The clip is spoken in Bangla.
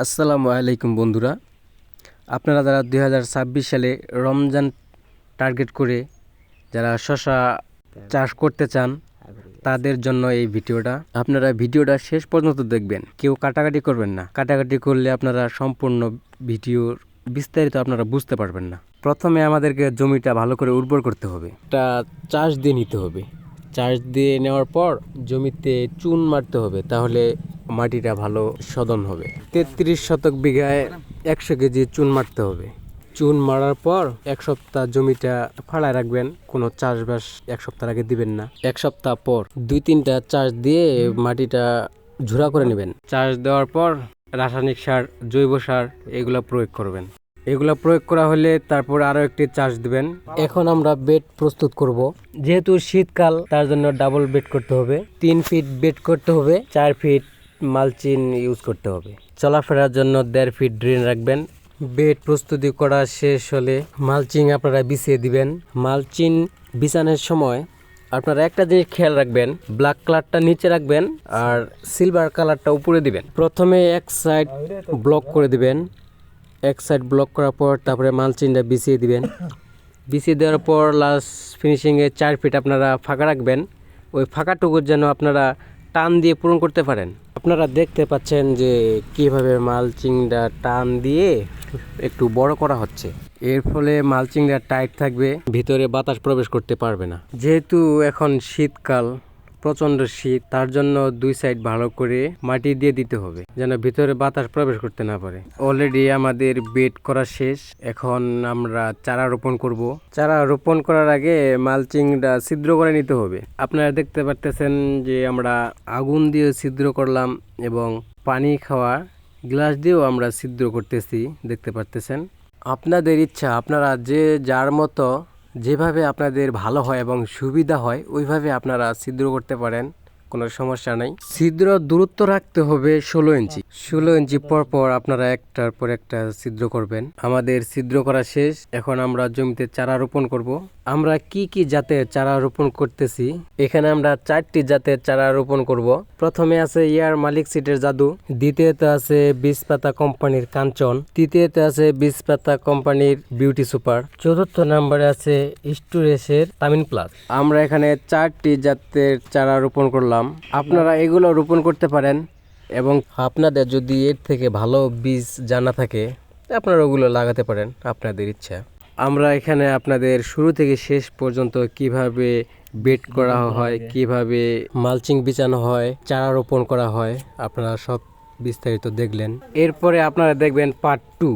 আসসালামু আলাইকুম বন্ধুরা, আপনারা যারা 2026 সালে রমজান টার্গেট করে যারা শশা চাষ করতে চান তাদের জন্য এই ভিডিওটা। আপনারা ভিডিওটা শেষ পর্যন্ত দেখবেন, কেউ কাটাকাটি করবেন না। কাটাকাটি করলে আপনারা সম্পূর্ণ ভিডিওর বিস্তারিত আপনারা বুঝতে পারবেন না। প্রথমে আমাদেরকে জমিটা ভালো করে উর্বর করতে হবে, এটা চাষ দিয়ে নিতে হবে। চাষ দিয়ে নেওয়ার পর জমিতে চুন মারতে হবে, তাহলে মাটিটা ভালো শোধন হবে। 33 শতক বিঘায় 100 কেজি চুন মারতে হবে। চুন মারার পর 1 সপ্তাহ জমিটা ফাড়ায় রাখবেন, কোনো চাষবাস 1 সপ্তাহ আগে দিবেন না। 1 সপ্তাহ পর 2-3টা চাষ দিয়ে মাটিটা ঝুরা করে নেবেন। চাষ দেওয়ার পর রাসায়নিক সার, জৈব সার এগুলো প্রয়োগ করবেন। এগুলো প্রয়োগ করা হলে তারপর আরো একটি চাষ দিবেন। এখন আমরা বেড প্রস্তুত করব। যেহেতু শীতকাল, তার জন্য ডাবল বেড করতে হবে। 3 ফিট বেড করতে হবে, 4 ফিট মালচিং ইউজ করতে হবে। চলাফেরার জন্য 1.5 ফিট ড্রেন রাখবেন। বেড প্রস্তুতি করা শেষ হলে মালচিং আপনারা বিছিয়ে দিবেন। মালচিং বিছানোর সময় আপনারা একটা জিনিস খেয়াল রাখবেন, ব্ল্যাক কালারটা নিচে রাখবেন আর সিলভার কালারটা উপরে দিবেন। প্রথমে এক সাইড ব্লক করে দিবেন। এক সাইড ব্লক করার পর তারপরে মালচিংটা বিছিয়ে দিবেন। বিছিয়ে দেওয়ার পর লাস্ট ফিনিশিংয়ে 4 ফিট আপনারা ফাঁকা রাখবেন। ওই ফাঁকাটুকু যেন আপনারা টান দিয়ে পূরণ করতে পারেন। আপনারা দেখতে পাচ্ছেন যে কিভাবে মালচিংটা টান দিয়ে একটু বড় করা হচ্ছে। এর ফলে মালচিংটা টাইট থাকবে, ভিতরে বাতাস প্রবেশ করতে পারবে না। যেহেতু এখন শীতকাল, প্রচন্ড শীত, তার জন্য 2 সাইড ভালো করে মাটি দিয়ে দিতে হবে, যেন ভিতরে বাতাস প্রবেশ করতে না পারে। অলরেডি আমাদের বেড করা শেষ। এখন আমরা চারা রোপণ করব। চারা রোপণ করার আগে মালচিংটা ছিদ্র করে নিতে হবে। আপনারা দেখতে পারতেছেন যে আমরা আগুন দিয়ে ছিদ্র করলাম এবং পানি খাওয়া গ্লাস দিয়েও আমরা ছিদ্র করতেছি, দেখতে পারতেছেন। আপনাদের ইচ্ছা, আপনারা যে যার মতো যেভাবে আপনাদের ভালো হয় এবং সুবিধা হয় ওইভাবে আপনারা ছিদ্র করতে পারেন, কোনো সমস্যা নাই। ছিদ্র দূরত্ব রাখতে হবে 16 ইঞ্চি। 16 ইঞ্চি পর পর আপনারা একটার পর একটা ছিদ্র করবেন। আমাদের ছিদ্র করা শেষ। এখন আমরা জমিতে চারা রোপণ করব। আমরা কি কি জাতের চারা রোপণ করতেছি, এখানে আমরা 4টি জাতের চারা রোপণ করব। প্রথমে আছে ইয়ার মালিক সিটের জাদু, দ্বিতীয়তে আছে বীজপাতা কোম্পানির কাঞ্চন, তৃতীয়তে আছে বীজপাতা কোম্পানির বিউটি সুপার, চতুর্থ নম্বরে আছে স্টুরেসের তামিন প্লাস। আমরা এখানে 4টি জাতের চারা রোপণ করলাম। আপনারা এগুলো রোপণ করতে পারেন এবং আপনাদের যদি এর থেকে ভালো বীজ জানা থাকে আপনারা ওগুলো লাগাতে পারেন, আপনাদের ইচ্ছা। আমরা এখানে আপনাদের শুরু থেকে শেষ পর্যন্ত কিভাবে বেড করা হয়, কিভাবে মালচিং বিছানো হয়, চারা রোপণ করা হয়, আপনারা সব বিস্তারিত দেখলেন। এরপরে আপনারা দেখবেন পার্ট 2।